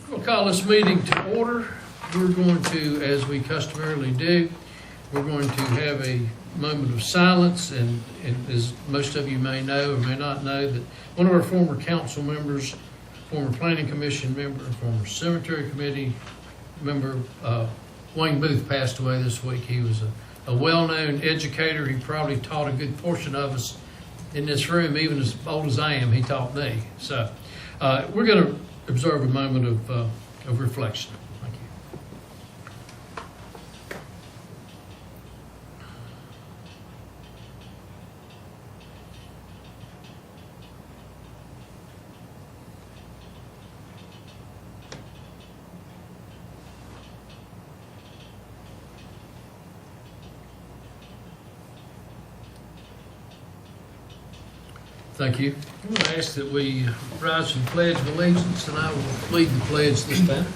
We'll call this meeting to order. We're going to, as we customarily do, we're going to have a moment of silence, and as most of you may know or may not know, that one of our former council members, former planning commission member, former cemetery committee member, Wayne Booth, passed away this week. He was a well-known educator. He probably taught a good portion of us in this room, even as old as I am, he taught me. So we're going to observe a moment of reflection. Thank you. Thank you. I'm going to ask that we rise and pledge of allegiance, and I will lead the pledge this time.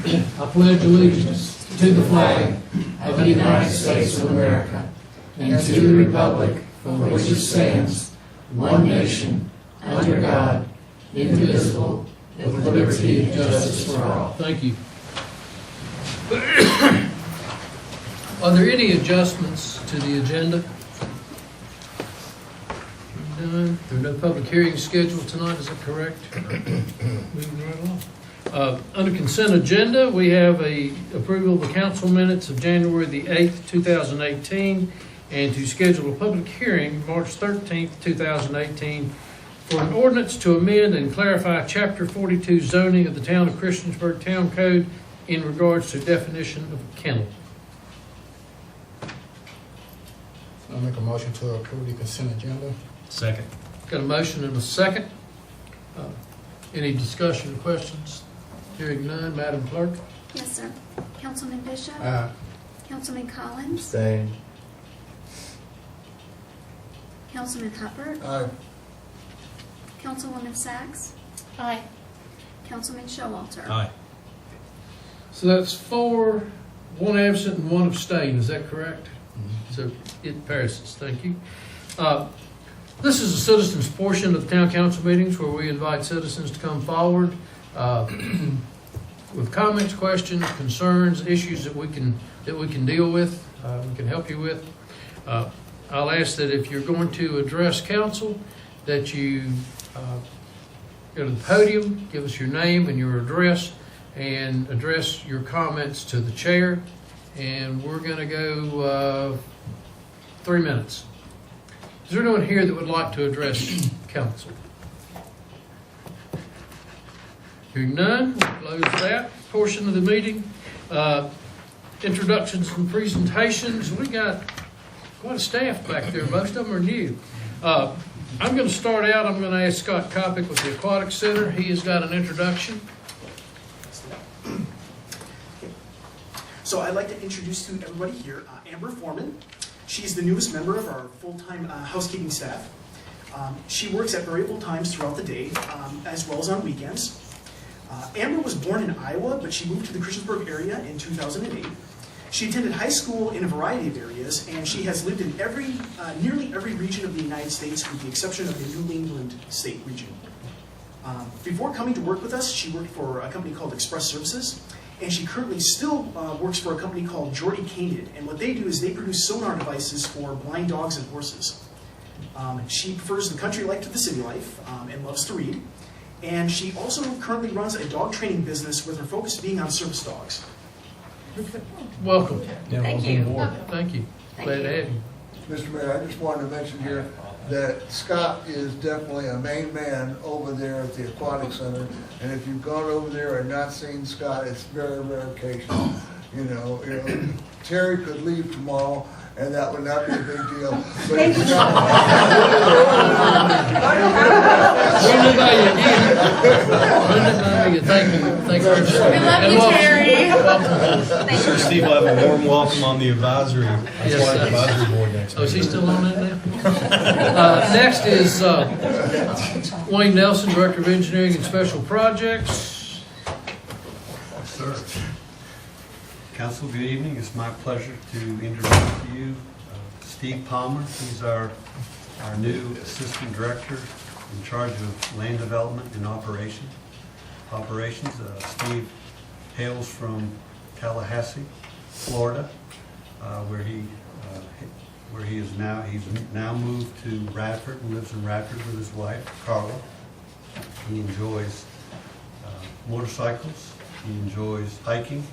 I pledge allegiance to the flag of the United States of America and to the republic for which it stands, one nation, under God, indivisible, with liberty and justice for all. Thank you. Are there any adjustments to the agenda? There are no public hearings scheduled tonight, is that correct? Moving right along. Under consent agenda, we have a approval of the council minutes of January the 8th, 2018, and to schedule a public hearing March 13th, 2018, for an ordinance to amend and clarify Chapter 42 zoning of the Town of Christiansburg Town Code in regards to definition of a kennel. I'll make a motion to approve the consent agenda. Second. Got a motion and a second. Any discussion or questions? Hearing none, Madam Clerk? Yes, sir. Councilman Bishop? Aye. Councilman Collins? Abstain. Councilman Hubbard? Aye. Councilwoman Sachs? Aye. Councilman Showalter? Aye. So that's 4, 1 absent and 1 abstain, is that correct? So it passes, thank you. This is a citizens portion of the town council meetings where we invite citizens to come forward with comments, questions, concerns, issues that we can deal with, we can help you with. I'll ask that if you're going to address council, that you go to the podium, give us your name and your address, and address your comments to the chair. And we're going to go 3 minutes. Is there anyone here that would like to address council? Hearing none, we'll close that portion of the meeting. Introductions and presentations. We got quite a staff back there. Most of them are new. I'm going to start out. I'm going to ask Scott Kopic with the Aquatic Center. He has got an introduction. So I'd like to introduce to everybody here Amber Foreman. She's the newest member of our full-time housekeeping staff. She works at variable times throughout the day, as well as on weekends. Amber was born in Iowa, but she moved to the Christiansburg area in 2008. She attended high school in a variety of areas, and she has lived in nearly every region of the United States, with the exception of the New England state region. Before coming to work with us, she worked for a company called Express Services. And she currently still works for a company called Jordy Canid. And what they do is they produce sonar devices for blind dogs and horses. She prefers the country life to the city life and loves to read. And she also currently runs a dog training business with her focus being on service dogs. Okay. Welcome. Thank you. Thank you. Glad to have you. Mr. Mayor, I just wanted to mention here that Scott is definitely a main man over there at the Aquatic Center. And if you've gone over there and not seen Scott, it's very rare occasion. You know, Terry could leave tomorrow and that would not be a big deal. But it's Scott. Run it by you again. Run it by you. Thank you. Thank you very much. We love you, Terry. Welcome. Sir Steve will have a warm welcome on the advisory, advisory board next Oh, is he week. still on that now? Next is Wayne Nelson, Director of Engineering and Special Projects. Sir. Council, good evening. It's my pleasure to introduce to you Steve Palmer. He's our new Assistant Director in charge of land development and operation. operations. Steve hails from Tallahassee, Florida, where he is now. He's now moved to Radford and lives in Radford with his wife, Carla. He enjoys motorcycles. He enjoys hiking,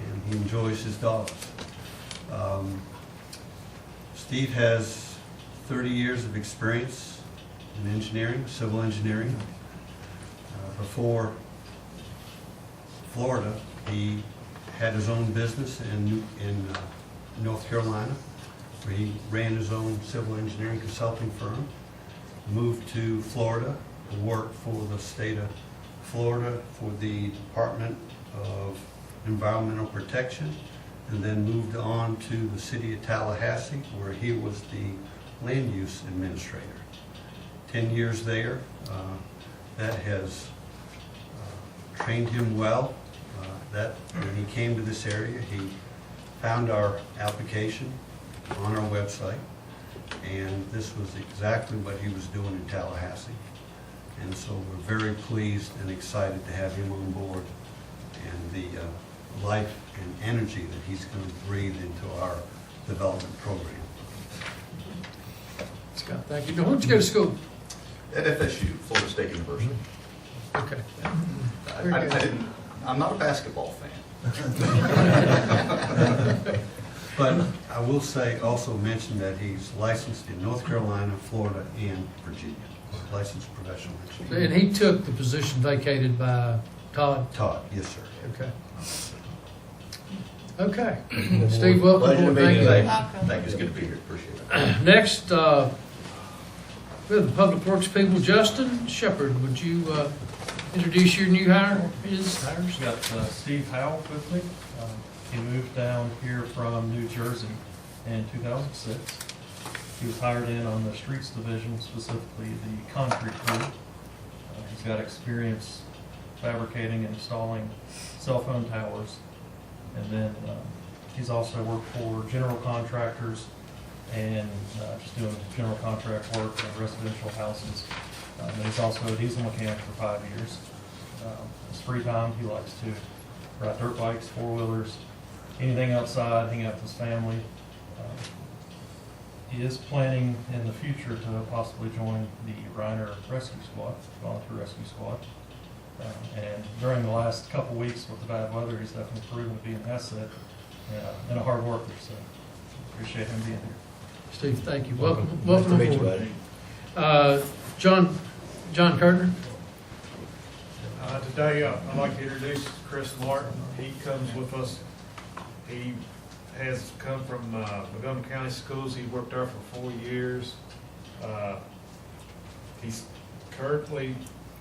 and he enjoys his dogs. Steve has 30 years of experience in engineering, civil engineering. Before Florida, he had his own business in North Carolina, where he ran his own civil engineering consulting firm. Moved to Florida to work for the state of Florida for the Department of Environmental Protection, and then moved on to the city of Tallahassee, where he was the land use administrator. 10 years there. That has trained him well. When he came to this area, he found our application on our website, and this was exactly what he was doing in Tallahassee. And so we're very pleased and excited to have him on board, and the life and energy that he's going to breathe into our development program. Scott, thank you. Now, where'd you go to school? At FSU, Florida State University. Okay. I'm not a basketball fan. But I will say, also mention that he's licensed in North Carolina, Florida, and Virginia. Licensed professional engineer. And he took the position vacated by Todd? Todd, yes, sir. Okay. Okay. Steve, welcome Pleasure to aboard. meet Thank you you. today. Thank you, it's good to be here, appreciate it. Next, we have the Public Works people. Justin Shepard, would you introduce your new hire? Hires? I've got Steve Howell with me. He moved down here from New Jersey in 2006. He was hired in on the streets division, specifically the concrete crew. He's got experience fabricating and installing cell phone towers. And then he's also worked for general contractors and just doing general contract work in residential houses. And he's also a diesel mechanic for 5 years. His free time, he likes to ride dirt bikes, four-wheelers, anything outside, hang out with his family. He is planning in the future to possibly join the Reiner Rescue Squad, Volunteer Rescue Squad. And during the last couple weeks with the bad weather, he's definitely proven to be an asset and a hard worker. So appreciate him being here. Steve, thank you. Welcome aboard. Nice to meet you, buddy. John Kertner. Today, I'd like to introduce Chris Martin. He comes with us. He has come from Montgomery County Schools. He worked there for 4 years. He's currently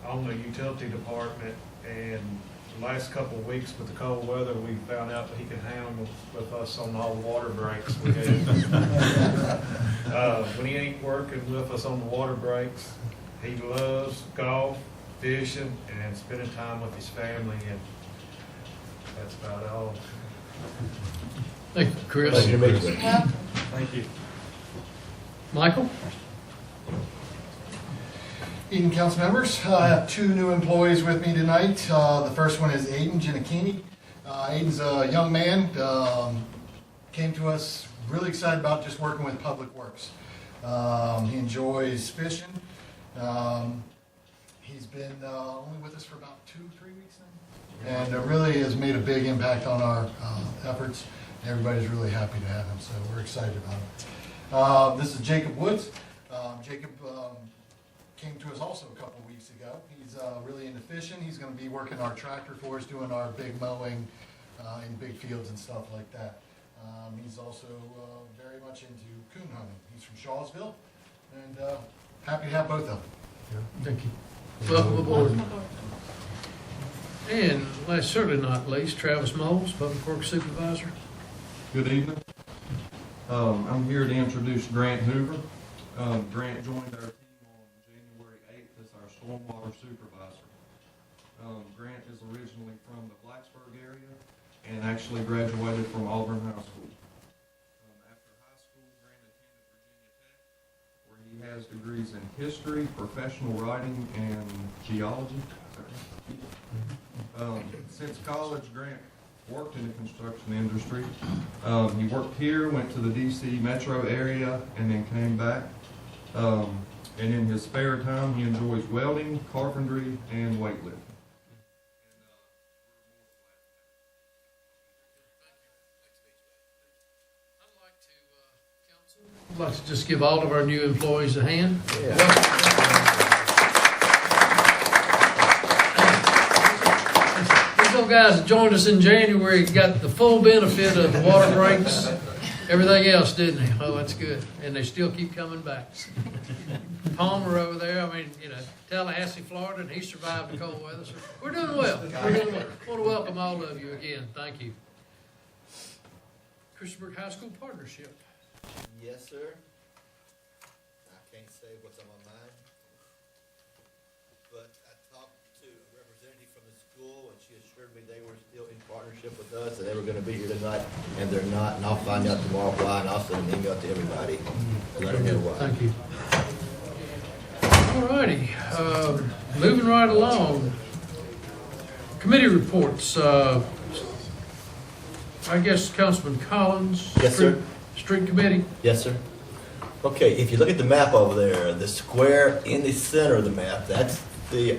on the utility department, and the last couple of weeks with the cold weather, we found out that he can hang with us on all the water breaks we have. When he ain't working with us on the water breaks, he loves golf, fishing, and spending time with his family, and that's about all. Thank you, Chris. Pleasure to meet you. Thank you. Michael? Evening, council members. I have two new employees with me tonight. The first one is Aiden Giannakini. Aiden's a young man, came to us really excited about just working with Public Works. He enjoys fishing. He's been only with us for about 2-3 weeks now, and really has made a big impact on our efforts. Everybody's really happy to have him, so we're excited about it. This is Jacob Woods. Jacob came to us also a couple weeks ago. He's really into fishing. He's going to be working our tractor for us, doing our big mowing in big fields and stuff like that. He's also very much into coon hunting. He's from Shawsville, and happy to have both of them. Thank you. Welcome aboard. And last, certainly not least, Travis Moles, Public Works Supervisor. Good evening. I'm here to introduce Grant Hoover. Grant joined our team on January 8th as our stormwater supervisor. Grant is originally from the Blacksburg area and actually graduated from Auburn High School. After high school, Grant attended Virginia Tech, where he has degrees in history, professional writing, and geology. Since college, Grant worked in the construction industry. He worked here, went to the DC metro area, and then came back. And in his spare time, he enjoys welding, carpentry, and weightlifting. I'd like to just give all of our new employees a hand. These little guys that joined us in January got the full benefit of the water breaks, everything else, didn't they? Oh, that's good. And they still keep coming back. Palmer over there, I mean, you know, Tallahassee, Florida, and he survived the cold weather. So we're doing well. We're doing well. I want to welcome all of you again. Thank you. Christiansburg High School Partnership. Yes, sir. I can't say what's on my mind, but I talked to a representative from the school, and she assured me they were still in partnership with us, and they were going to be here tonight, and they're not, and I'll find out tomorrow why, and I'll send an email to everybody, let them know why. Thank you. All righty, moving right along. Committee reports. I guess Councilman Collins. Yes, sir. Street Committee. Yes, sir. Okay, if you look at the map over there, the square in the center of the map, that's the,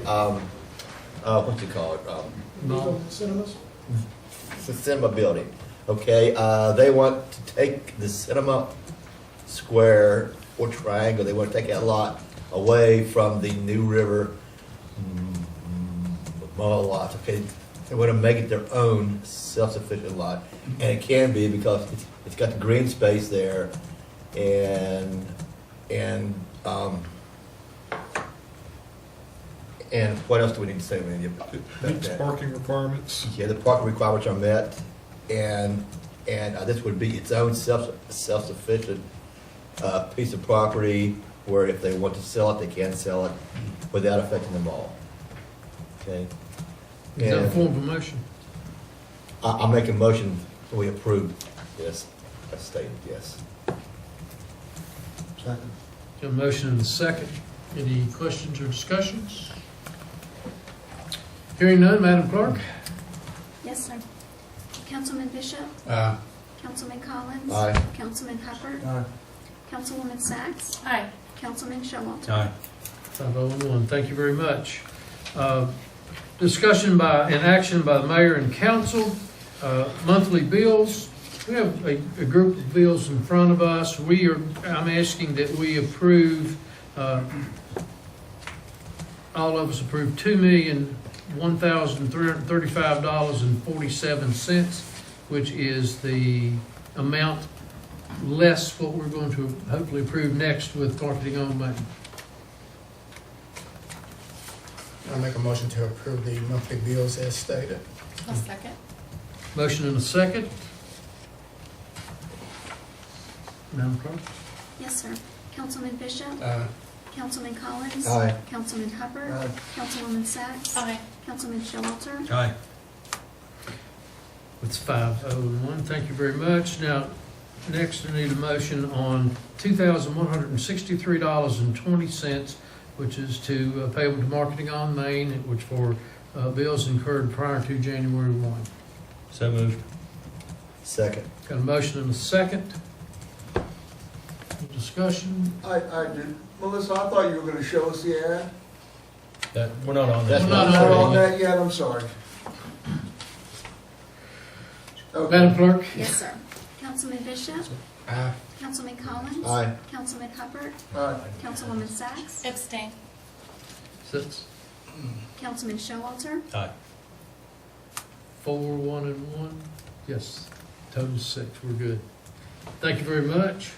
what's it called? Cinemas? It's the cinema building. Okay, they want to take the cinema square or triangle, they want to take that lot away from the New River mall lots. Okay, they want to make it their own self-sufficient lot, and it can be because it's got the green space there, and what else do we need to say? Meets parking requirements. Yeah, the parking requirements are met, and this would be its own self-sufficient piece of property where if they want to sell it, they can sell it without affecting the mall. Okay. Is that a form of motion? I'll make a motion that we approve this as stated, yes. Second. Got a motion and a second. Any questions or discussions? Hearing none, Madam Clerk? Yes, sir. Councilman Bishop? Aye. Councilman Collins? Aye. Councilman Hubbard? Aye. Councilwoman Sacks? Aye. Councilman Showalter? Aye. 501. Thank you very much. Discussion by and action by the mayor and council. Monthly bills. We have a group of bills in front of us. I'm asking that we approve, all of us approve $2,001,335.47, which is the amount less what we're going to hopefully approve next with carpeting on Main. I'll make a motion to approve the monthly bills as stated. I'll second. Motion and a second. Madam Clerk? Yes, sir. Councilman Bishop? Aye. Councilman Collins? Aye. Councilman Hubbard? Aye. Councilwoman Sacks? Aye. Councilman Showalter? Aye. It's 501. Thank you very much. Now, next I need a motion on $2,163.20, which is to payable to Marketing on Main, which for bills incurred prior to January 1. So moved. Second. Got a motion and a second. Discussion. I did. Melissa, I thought you were gonna show us the ad. We're not on That's that. not Not on on that yet, I'm sorry. Okay. Madam Clerk? Yes, sir. Councilman Bishop? Aye. Councilman Collins? Aye. Councilman Hubbard? Aye. Councilwoman Sacks? Abstain. 6, Councilman Showalter? Aye. 4, 1, and 1. Yes, total 6. We're good. Thank you very much.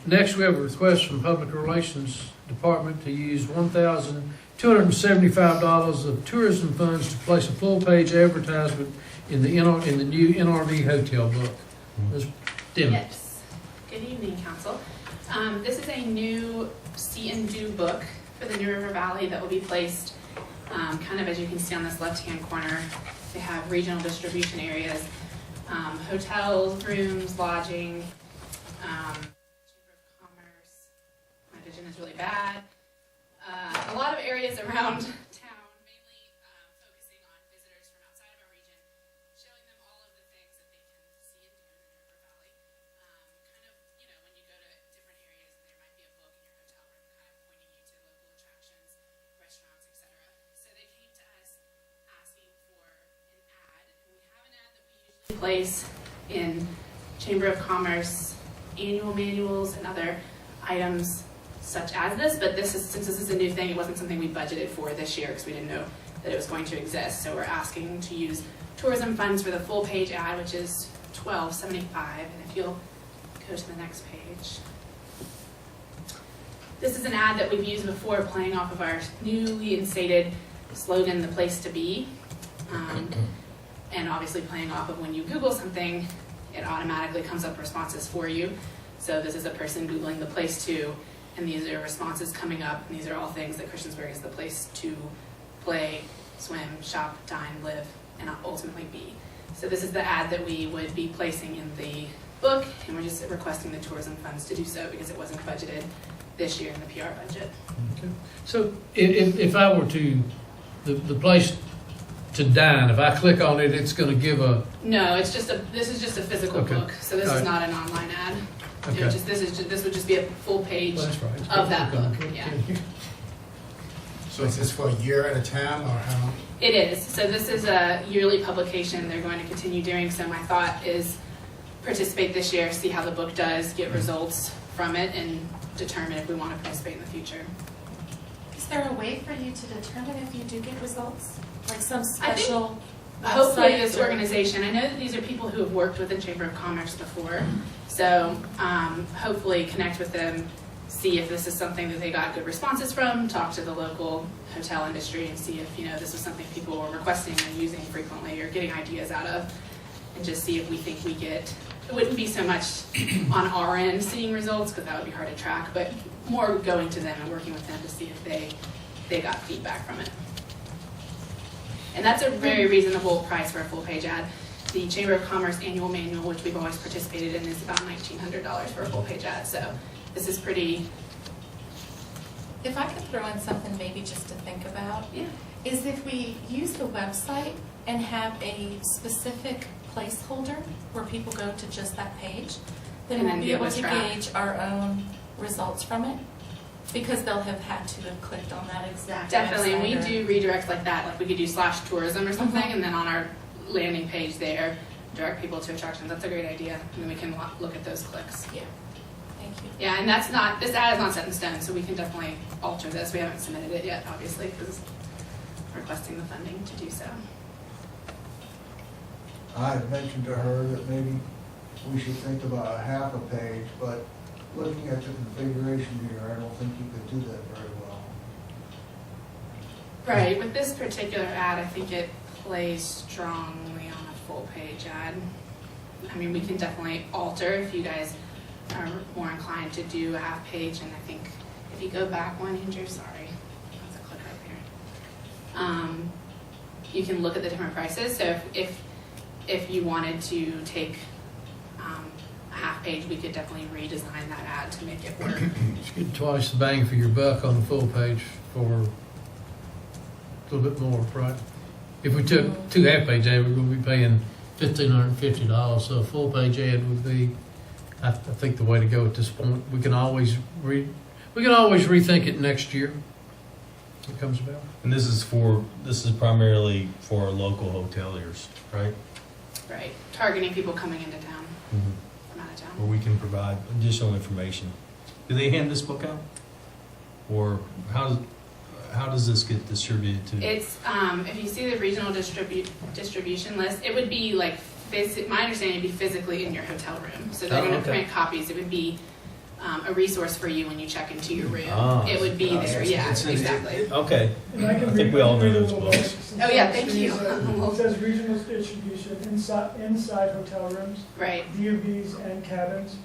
Next, we have a request from Public Relations Department to use $1,275 of tourism funds to place a full-page advertisement in the new NRV hotel book. Ms. Dimmitt. Yes. Good evening, Council. This is a new See and Do book for the New River Valley that will be placed kind of as you can see on this left-hand corner. They have regional distribution areas, hotels, rooms, lodging, Chamber of Commerce. My vision is really bad. A lot of areas around town place in Chamber of Commerce annual manuals and other items such as this, but since this is a new thing, it wasn't something we budgeted for this year because we didn't know that it was going to exist. So we're asking to use tourism funds for the full page ad, which is $12.75. And if you'll go to the next page. This is an ad that we've used before, playing off of our newly instated slogan, "The Place to Be." And obviously playing off of when you Google something, it automatically comes up responses for you. So this is a person Googling "the place to," and these are responses coming up, and these are all things that Christiansburg is the place to play, swim, shop, dine, live, and ultimately be. So this is the ad that we would be placing in the book, and we're just requesting the tourism funds to do so because it wasn't budgeted this year in the PR budget. Okay. So if I were to, the place to dine, if I click on it, it's going to give a... No, this is just a physical Okay. book, so this All is right. not an online ad. Okay. This would just be a full page Well, that's right. of that Okay. book, yeah. So is this for a year at a time, or how? It is. So this is a yearly publication. They're going to continue doing so. My thought is participate this year, see how the book does, get results from it, and determine if we want to participate in the future. Is there a way for you to determine if you do get results? Like some I think special hopefully website this or- organization, I know that these are people who have worked with the Chamber of Commerce before, so hopefully connect with them, see if this is something that they got good responses from, talk to the local hotel industry and see if, this is something people were requesting and using frequently or getting ideas out of, and just see if we think we get, it wouldn't be so much on our end seeing results, because that would be hard to track, but more going to them and working with them to see if they got feedback from it. And that's a very reasonable price for a full page ad. The Chamber of Commerce annual manual, which we've always participated in, is about $1,900 for a full page ad. So this is pretty. If I could throw in something maybe just to think about, Yeah. is if we use the website and have a specific placeholder where people go to just that page, then And we'll then be be able able to to track. gauge our own results from it. Because they'll have had to have clicked on that exact Definitely, and we website or- do redirects like that. Like we could do /tourism or something, Mhm. and then on our landing page there, direct people to attractions. That's a great idea, and then we can look at those clicks. Yeah, thank you. Yeah, and this ad is not set in stone, so we can definitely alter this. We haven't submitted it yet, obviously, because requesting the funding to do so. I had mentioned to her that maybe we should think about a half a page, but looking at the configuration here, I don't think you could do that very well. Right, with this particular ad, I think it plays strongly on a full page ad. I mean, we can definitely alter if you guys are more inclined to do a half page, and I think if you go back one, Andrew, sorry, that's a click right there. You can look at the different prices, so if you wanted to take a half page, we could definitely redesign that ad to make it work. You get twice the bang for your buck on the full page for a little bit more, right? If we took two half-page ads, we're going to be paying $1,550, so a full-page ad would be, I think, the way to go at this point. We can always rethink it next year. It comes about. And this is primarily for local hoteliers, right? Right, targeting people coming into town from out of Where town. we can provide additional information. Do they hand this book out? Or how does this get distributed to? It's, if you see the regional distribution list, it would be like, my understanding would be physically in your hotel room. So they're Oh, gonna okay. print copies, it would be a resource for you when you check into your room. Ah. It would be there, yeah, exactly. Okay. And I can I think read- we all I can know read a those little books. bit, since Oh, yeah, it thank you. It says regional distribution inside hotel rooms, Right, DUVs and cabins,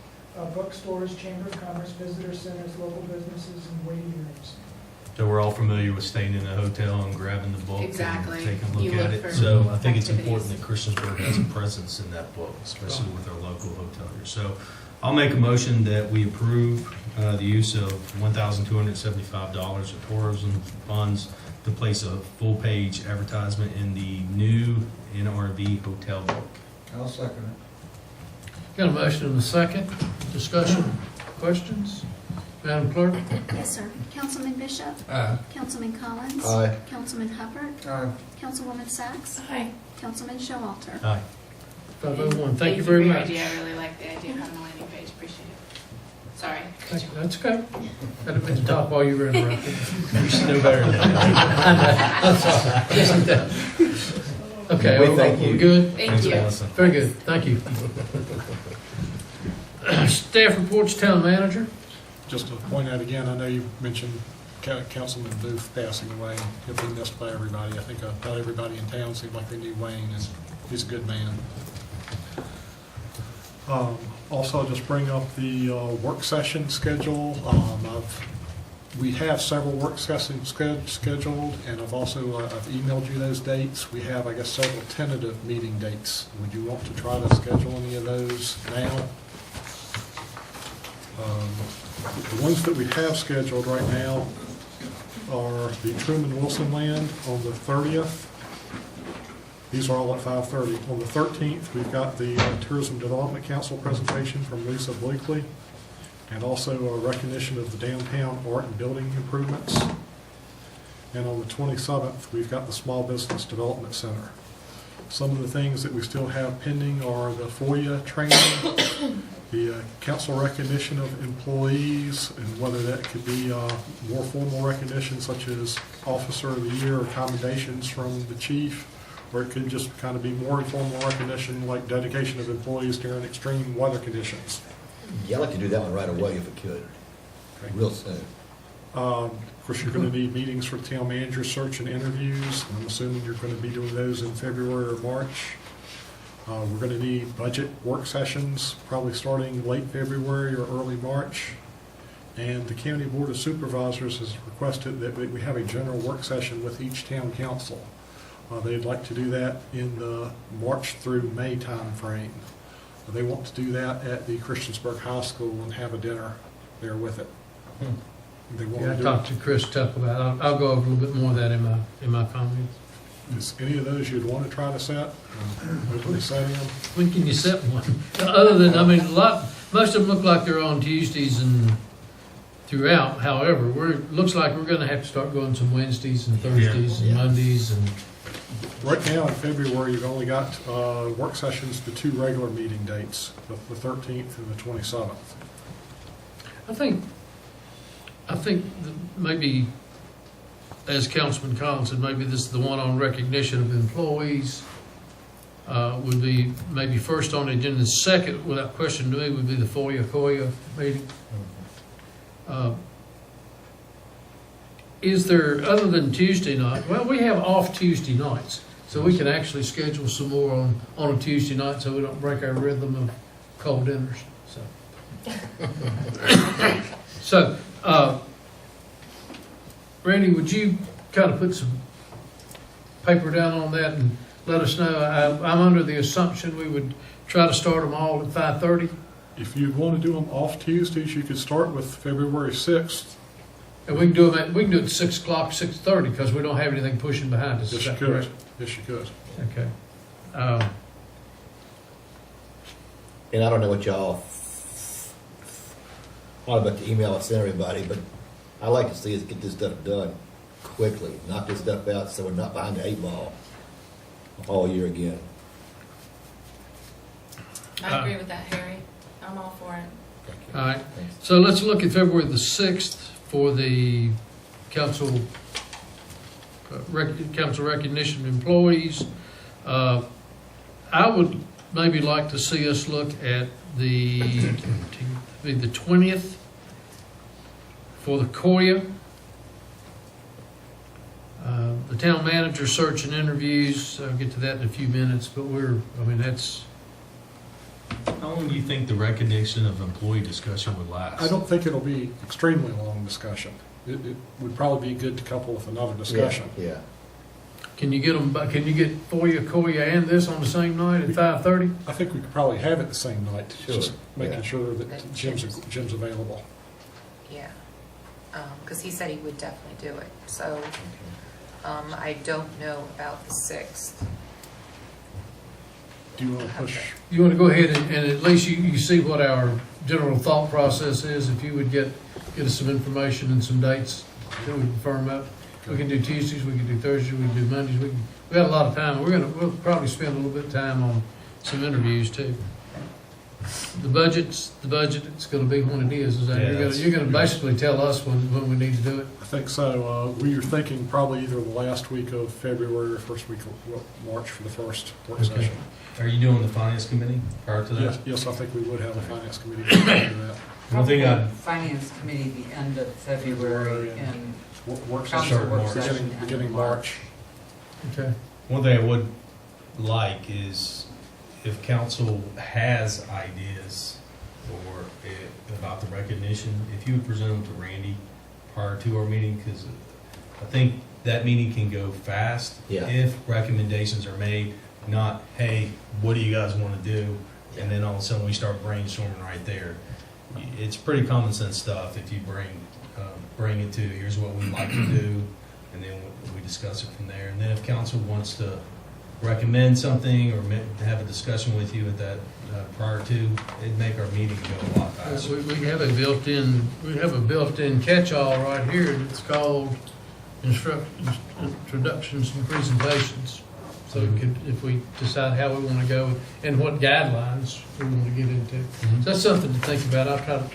bookstores, chamber of commerce, visitor centers, local businesses, and waiting rooms. So we're all familiar with staying in a hotel and grabbing the book Exactly. and taking a You look at look it. for So I think it's activities. important that Christiansburg has a presence in that book, especially with our local hoteliers. So I'll make a motion that we approve the use of $1,275 of tourism funds to place a full-page advertisement in the new NRV hotel book. I'll second it. Got a motion and a second. Discussion, questions? Madam Clerk? Yes, sir. Councilman Bishop? Aye. Councilman Collins? Aye. Councilman Hubbard? Aye. Councilwoman Sacks? Hi. Councilman Showalter? Aye. 501. Thank you very for your much. idea. I really like the idea of having a landing page. Appreciate it. Sorry. Thank you. That's okay. I didn't mean to talk while you were interrupted. You should know better than that. I'm sorry. Yes, it does. Okay, We thank we're you. good? Thank Thanks, you. Melissa. Very good, thank you. Staff reports, town manager. Just to point out again, I know you mentioned Councilman Booth passing away. He'll be missed by everybody. I think about everybody in town seemed like they knew Wayne, and he's a good man. Also, I'll just bring up the work session schedule. We have several work sessions scheduled, and I've also I've emailed you those dates. We have, I guess, several tentative meeting dates. Would you want to try to schedule any of those now? The ones that we have scheduled right now are the Truman Wilson Land on the 30th. These are all at 5:30. On the 13th, we've got the Tourism Development Council presentation from Lisa Bleakley, and also a recognition of the downtown art and building improvements. And on the 27th, we've got the Small Business Development Center. Some of the things that we still have pending are the FOIA training, the council recognition of employees, and whether that could be more formal recognition such as Officer of the Year or commendations from the chief, or it could just kind of be more informal recognition like dedication of employees during extreme weather conditions. Yeah, I'd like to do that one right away if it could, real soon. Of course, you're going to need meetings for town manager search and interviews. I'm assuming you're going to be doing those in February or March. We're going to need budget work sessions, probably starting late February or early March. And the County Board of Supervisors has requested that we have a general work session with each town council. They'd like to do that in the March through May time frame. They want to do that at the Christiansburg High School and have a dinner there with it. They want Yeah, I to do talked to Chris Tuck about it. I'll go over a little bit more of that in my comments. Is any of those you'd want to try to set? Openly setting them? When can you set one? Other than, I mean, most of them look like they're on Tuesdays and throughout. However, looks like we're gonna have to start going some Wednesdays and Thursdays and Mondays and. Right now in February, you've only got work sessions, the two regular meeting dates, the 13th and the 27th. I think that maybe, as Councilman Collins said, maybe this is the one on recognition of employees, would be maybe first on the agenda. The second, without question to me, would be the FOIA meeting. Is there, other than Tuesday night, well, we have off Tuesday nights, so we can actually schedule some more on a Tuesday night so we don't break our rhythm of cold dinners, so. Randy, would you kind of put some paper down on that and let us know? I'm under the assumption we would try to start them all at 5:30. If you want to do them off Tuesdays, you could start with February 6th. And we can do it at 6 o'clock, 6:30, because we don't have anything pushing behind us. Yes, Is you that could. correct? Yes, you could. Okay. And I don't know what y'all, I'm about to email us and everybody, but I like to see us get this stuff done quickly, knock this stuff out so we're not behind the 8 ball all year again. I agree with that, Harry. I'm all for it. All right. So let's look at February the 6th for the council recognition of employees. I would maybe like to see us look at the 20th for the COIA. The town manager search and interviews, I'll get to that in a few minutes, but that's. How long do you think the recognition of employee discussion would last? I don't think it'll be extremely long discussion. It would probably be good to couple with another discussion. Yeah. Can you get them? Can you get FOIA, COIA, and this on the same night at 5:30? I think we could probably have it the same night, Sure. just making Yeah. sure that Jim's available. Yeah, because he said he would definitely do it. So I don't know about the 6th. Do you want to push? You want to go ahead and at least you see what our general thought process is. If you would get us some information and some dates that we can firm up. We can do Tuesdays, we can do Thursdays, we can do Mondays. We got a lot of time. We'll probably spend a little bit of time on some interviews too. The budget's gonna be when it is that Yeah, you're gonna basically tell us when we need to do it? I think so. We are thinking probably either the last week of February or first week of March for the first work Okay. session. Are you doing the finance committee prior to that? Yes, I think we would have a finance committee to do that. One thing I, Finance committee, the end of February, and Work council session, work March. session, end beginning of March. Okay. one thing I would like is if council has ideas or about the recognition, if you would present them to Randy prior to our meeting, because I think that meeting can go fast. Yeah. If recommendations are made, not, hey, what do you guys want to do? And then all of a sudden we start brainstorming right there. It's pretty common sense stuff if you bring it to, here's what we'd like to do, and then we discuss it from there. And then if council wants to recommend something or have a discussion with you at that prior to, it'd make our meeting go a lot faster. We have a built-in catch-all right here, and it's called introductions and presentations. So if we decide how we want to go and what guidelines we want to get into. Mhm. So that's something to think about. I'll try to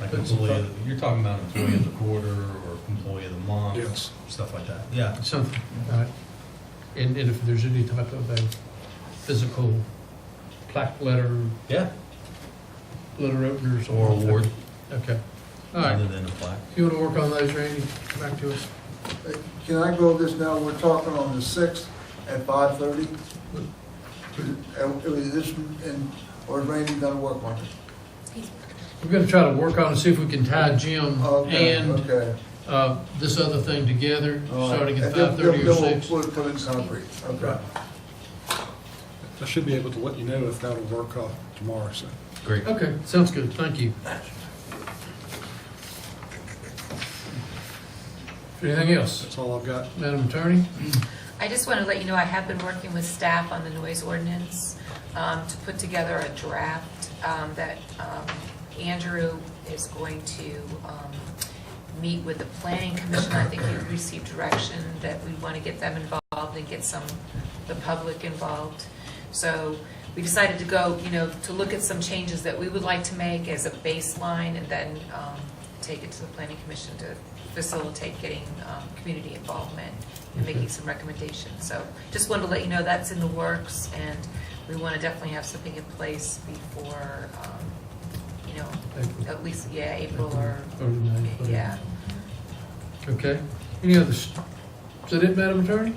Like put some employee, thought. you're talking about employee of the quarter or employee of the month, Yes. stuff like that. Yeah. Something, all right. And if there's any type of a physical plaque letter, Yeah. letter opener or something. Or like that. award. Okay. All right. Other than a plaque. You want to work on those, Randy? Come back to us. Can I go this now? We're talking on the 6th at 5:30? Or is Randy gonna work on it? We're going to try to work on and see if we can tie Jim and Okay. this other thing together, All right. starting at And then- 5:30 or then 6. We'll put it in concrete, okay. I should be able to let you know if that'll work tomorrow, so. Great. Okay, sounds good. Thank you. Anything else? That's all I've got. Madam Attorney? I just want to let you know, I have been working with staff on the noise ordinance to put together a draft that Andrew is going to meet with the planning commission. I think we've received direction that we want to get them involved and get the public involved. So we decided to go, to look at some changes that we would like to make as a baseline and then take it to the planning commission to facilitate getting community involvement and making some recommendations. So just wanted to let you know that's in the works, and we want to definitely have something in place before, April. at least, April or, May. yeah. Okay. Any others? Is that it, Madam Attorney?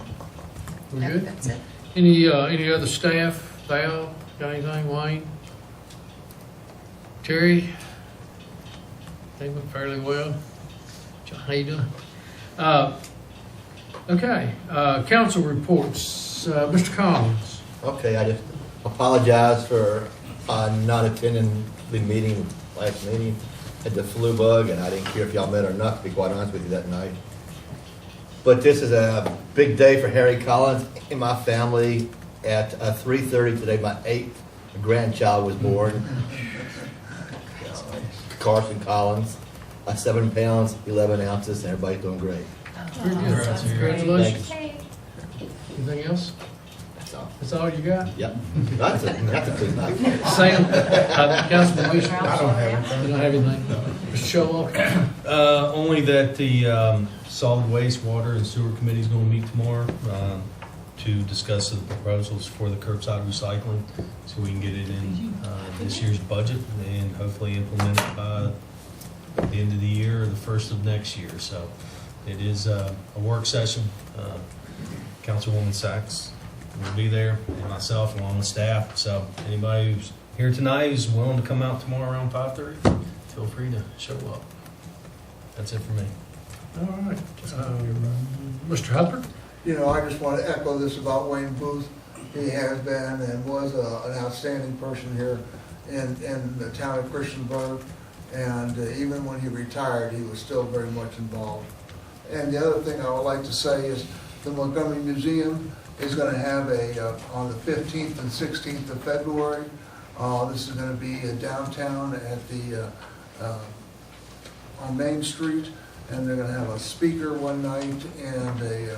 We're Yep, good? that's it. Any other staff? Val, got anything? Wayne? Terry? They went fairly well. John, how you doing? Okay, council reports. Mr. Collins? Okay, I just apologize for not attending the meeting, last meeting. Had the flu bug, and I didn't care if y'all met or not, to be quite honest with you, that night. But this is a big day for Harry Collins and my family. At 3:30 today, my 8th grandchild was born. Carson Collins, 7 pounds, 11 ounces, and everybody's doing great. Very good. Congratulations. Anything else? That's all. That's all you got? Yep. That's a good night. Sam, Councilman Bishop? I don't have anything. You don't have anything? Mr. Showalter? Only that the solid waste, water, and sewer committee is going to meet tomorrow to discuss the proposals for the curbside recycling, so we can get it in this year's budget and hopefully implement it by the end of the year or the first of next year. So it is a work session. Councilwoman Sachs will be there, and myself along with staff. So anybody who's here tonight who's willing to come out tomorrow around 5:30, feel free to show up. That's it for me. All right. Mr. Hubbard? I just want to echo this about Wayne Booth. He has been and was an outstanding person here in the town of Christiansburg. And even when he retired, he was still very much involved. And the other thing I would like to say is the Montgomery Museum is going to have on the 15th and 16th of February. This is going to be downtown at on Main Street, and they're going to have a speaker one night and a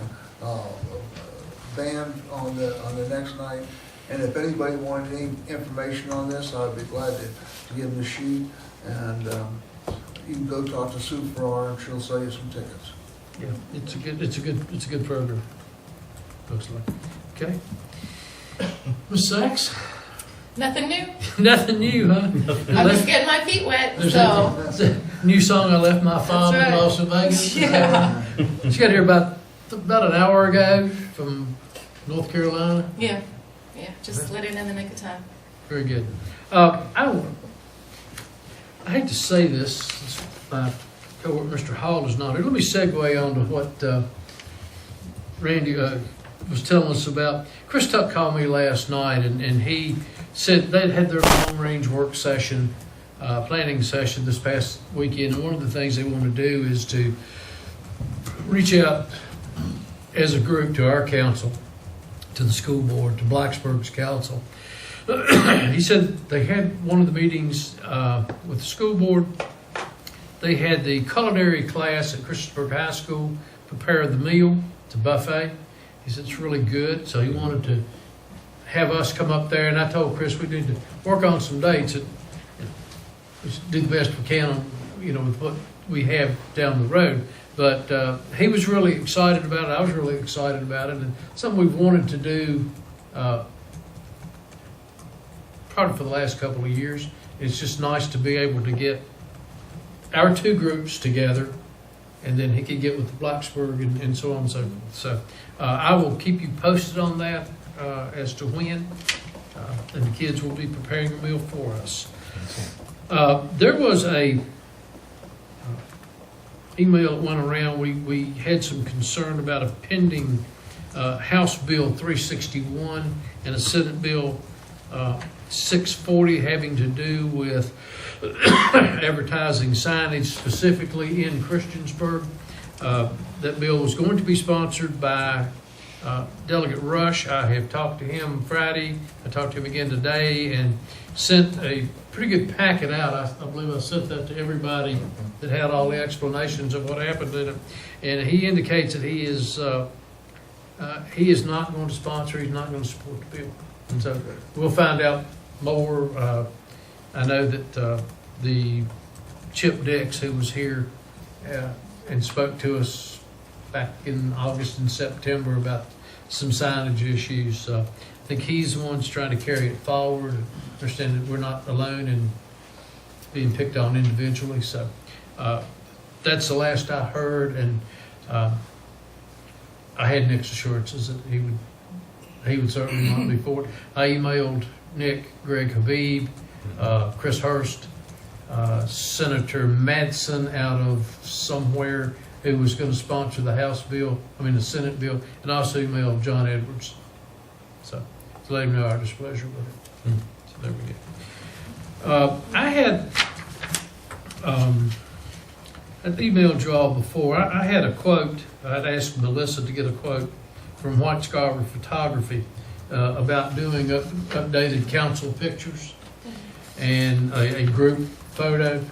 band on the next night. And if anybody wanted any information on this, I'd be glad to give them the sheet. And you can go talk to Sue Farrar, and she'll sell you some tickets. Yeah, it's a good program. Looks like. Okay. Ms. Sachs? Nothing new. Nothing new, huh? I'm just getting my feet wet, There's so. a new song, I Left My Father in That's Las Vegas. Yeah. She got here about an hour ago from North Carolina. Yeah, just let it in the nick of time. Very good. I hate to say this, my coworker Mr. Hall is not here. Let me segue on to what Randy was telling us about. Chris Tuck called me last night, and he said they'd had their long-range work session, planning session this past weekend, and one of the things they want to do is to reach out as a group to our council, to the school board, to Blacksburg's council. He said they had one of the meetings with the school board. They had the culinary class at Christiansburg High School prepare the meal. It's a buffet. He said it's really good, so he wanted to have us come up there. And I told Chris we need to work on some dates and do the best we can on, with what we have down the road. But he was really excited about it. I was really excited about it, and something we've wanted to do probably for the last couple of years. It's just nice to be able to get our two groups together, and then he could get with the Blacksburg and so on and so forth. So I will keep you posted on that as to when, and the kids will be preparing a meal for us. There was a email that went around. We had some concern about a pending House Bill 361 and a Senate Bill 640 having to do with advertising signage specifically in Christiansburg. That bill was going to be sponsored by Delegate Rush. I have talked to him Friday. I talked to him again today and sent a pretty good packet out. I believe I sent that to everybody that had all the explanations of what happened in it. And he indicates that he is not going to sponsor, he's not going to support the bill. And so we'll find out more. I know that the Chip Dix, who was here and spoke to us back in August and September about some signage issues. I think he's the one that's trying to carry it forward. Understand that we're not alone in being picked on individually. So that's the last I heard, and I had Nick's assurances that he would certainly not be for it. I emailed Nick, Greg Habib, Chris Hurst, Senator Madsen out of somewhere who was going to sponsor the the Senate bill, and also emailed John Edwards. So to let him know our displeasure with it. So there we go. I had I'd emailed you all before. I had a quote. I'd asked Melissa to get a quote from White Scarver Photography about doing updated council pictures and a group photo.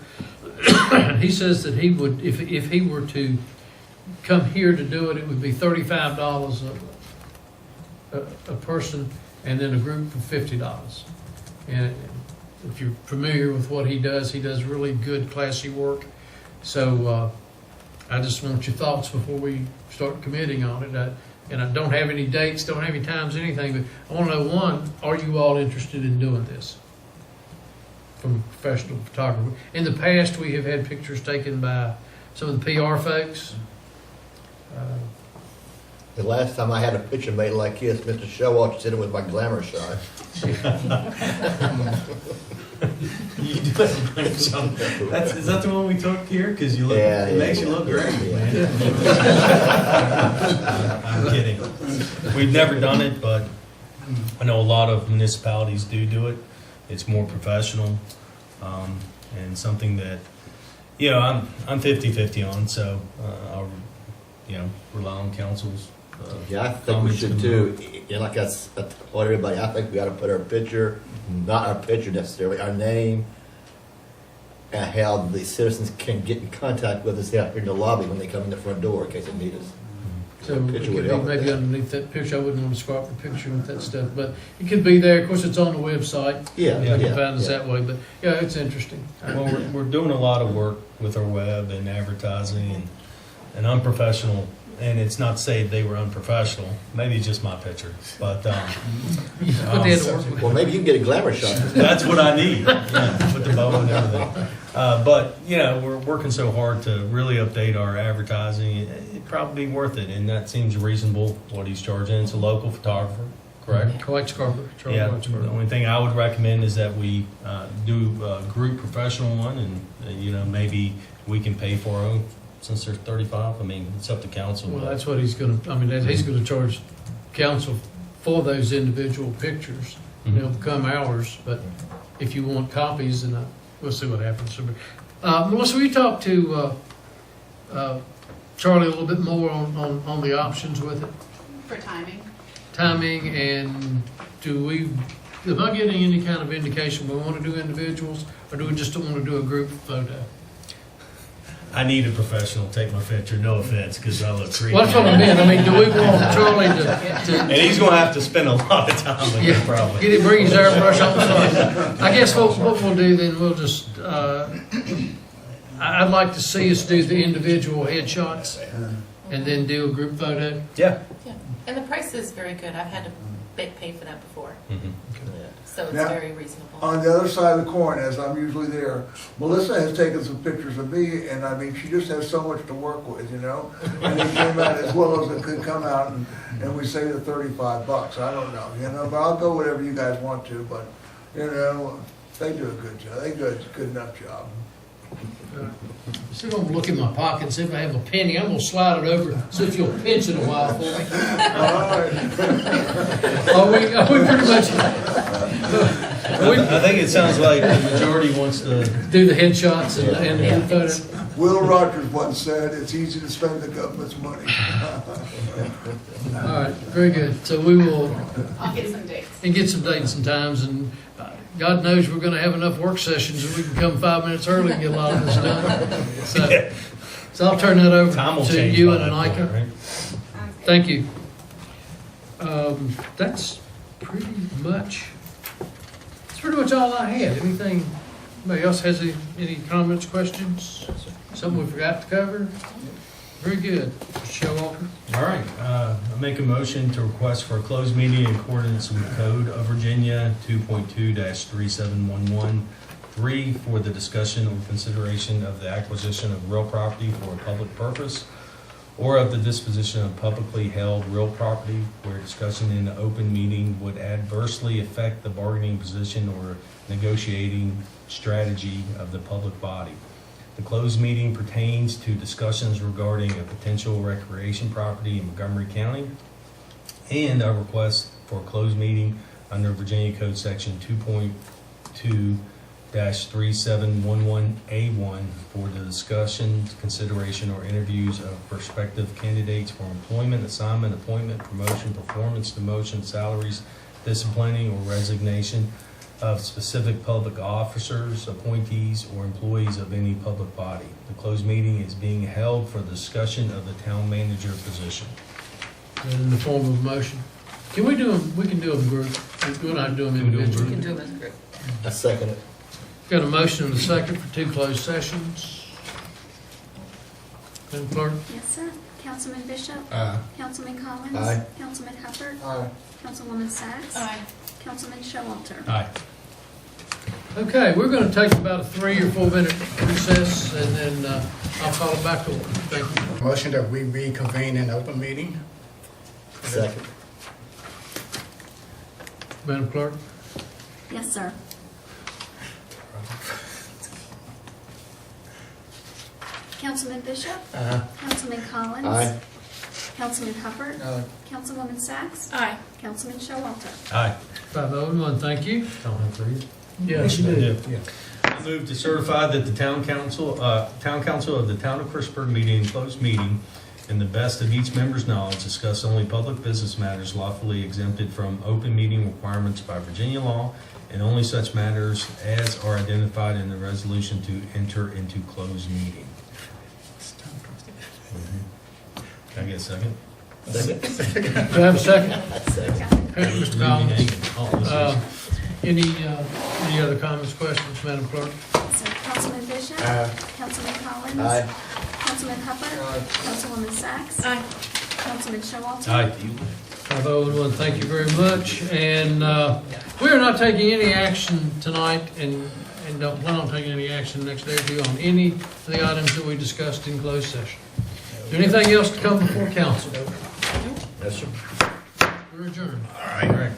He says that he would, if he were to come here to do it, it would be $35 a person, and then a group for $50. And if you're familiar with what he does really good, classy work. So I just want your thoughts before we start committing on it. And I don't have any dates, don't have any times, anything, but I want to know, one, are you all interested in doing this from a professional photographer? In the past, we have had pictures taken by some of the PR folks. The last time I had a picture made like this, Mr. Showalter said it was my glamour shot. Is that the one we took here? Because you look, it makes you look great, man. I'm kidding. We've never done it, but I know a lot of municipalities do it. It's more professional, and something that, I'm 50-50 on, so I'll, rely on council's. Yeah, I think we should too. Like I told everybody, I think we got to put our picture, not our picture necessarily, our name, and how the citizens can get in contact with us out here in the lobby when they come in the front door in case they need us. So it Picture could would be help with maybe that. underneath that picture. I wouldn't want to swap the picture with that stuff, but it could be there. Of course, it's on the website. Yeah, They can yeah, find us yeah. that way, but yeah, it's interesting. Well, we're doing a lot of work with our web and advertising and unprofessional, and it's not to say they were unprofessional, maybe it's just my picture, but, But they had to work with Well, maybe you can get a glamour shot. that's what I need, yeah, with the bow and everything. But, you know, we're working so hard to really update our advertising, it'd probably be worth it, and that seems reasonable, what he's charging. It's a local photographer, correct? White Scarper, Charlie Yeah, White the Scarper. only thing I would recommend is that we do a group professional one, and, you know, maybe we can pay for them, since they're 35, I mean, it's up to council. Well, but- that's what he's gonna, I mean, he's gonna charge council for those individual pictures. They'll become ours, but if you want copies, then we'll see what happens. Melissa, will you talk to Charlie a little bit more on the options with it? For timing. Timing, and am I getting any kind of indication we want to do individuals, or do we just want to do a group photo? I need a professional to take my picture, no offense, because I look creepy. Well, that's what I meant. I mean, do we want Charlie to? And he's going to have to spend a lot of time with me, probably. Get him, bring his airbrush on. I guess what we'll do then, we'll just, I'd like to see us do the individual headshots and then do a group photo. Yeah. Yeah, and the price is very good. I've had to pay for that before, so it's Now, very reasonable. On the other side of the coin, as I'm usually there, Melissa has taken some pictures of me, and I mean, she just has so much to work with, you know? And it came out as well as it could come out, and we saved the $35. I don't know, you know, but I'll go whatever you guys want to, but, you know, they do a good job. They do a good enough job. See if I'm gonna look in my pocket and see if I have a penny. I'm gonna slide it over, see if you'll pinch it a while for me. Are we pretty much? I think it sounds like the majority wants to do the headshots and the group photo. Will Rogers once said, "It's easy to spend the government's money." All right, very good. So we will. I'll get some dates. And get some dates and times, and God knows we're gonna have enough work sessions that we can come 5 minutes early and get a lot of this done. So I'll turn that over Time will to change you by and that point, Anika. right? Thank you. That's pretty much all I had. Anything, anybody else has any comments, questions? Something we forgot to cover? Very good. Mr. Showalter? All right, I make a motion to request for a closed meeting in accordance with Code of Virginia 2.2-3711-3 for the discussion or consideration of the acquisition of real property for a public purpose or of the disposition of publicly held real property where discussion in an open meeting would adversely affect the bargaining position or negotiating strategy of the public body. The closed meeting pertains to discussions regarding a potential recreation property in Montgomery County and a request for a closed meeting under Virginia Code Section 2.2-3711A1 for the discussion, consideration, or interviews of prospective candidates for employment, assignment, appointment, promotion, performance, demotion, salaries, disciplining, or resignation of specific public officers, appointees, or employees of any public body. The closed meeting is being held for the discussion of the town manager position. In the form of a motion. Can we do them, we can do them in group. We don't have to do them individually. You can do them as a group. I second it. Got a motion and a second for 2 closed sessions. Madam Clerk? Yes, sir. Councilman Bishop? Aye. Councilman Collins? Aye. Councilman Hubbard? Aye. Councilwoman Sacks? Aye. Councilman Showalter? Aye. Okay, we're going to take about a 3 or 4 minute recess, and then I'll call it back to order. Thank you. Motion that we reconvene in open meeting. Second. Madam Clerk? Yes, sir. Councilman Bishop? Councilman Collins? Aye. Councilman Hubbard? Aye. Councilwoman Sacks? Aye. Councilman Showalter? Aye. 501, thank you. Don't have to read it? Yes, you did. I move to certify that the town council of the town of Christiansburg meeting, closed meeting, in the best of each member's knowledge, discuss only public business matters lawfully exempted from open meeting requirements by Virginia law, and only such matters as are identified in the resolution to enter into closed meeting. Can I get a second? Do I have a second? Second. Mr. Collins. Any other comments, questions, Madam Clerk? So Councilman Bishop? Aye. Councilman Collins? Aye. Councilman Hubbard? Councilwoman Sacks? Aye. Councilman Showalter? Aye. 501, thank you very much. And we are not taking any action tonight and don't plan on taking any action next day or two on any of the items that we discussed in closed session. Is there anything else to come before council? Yes, sir. We're adjourned. All right.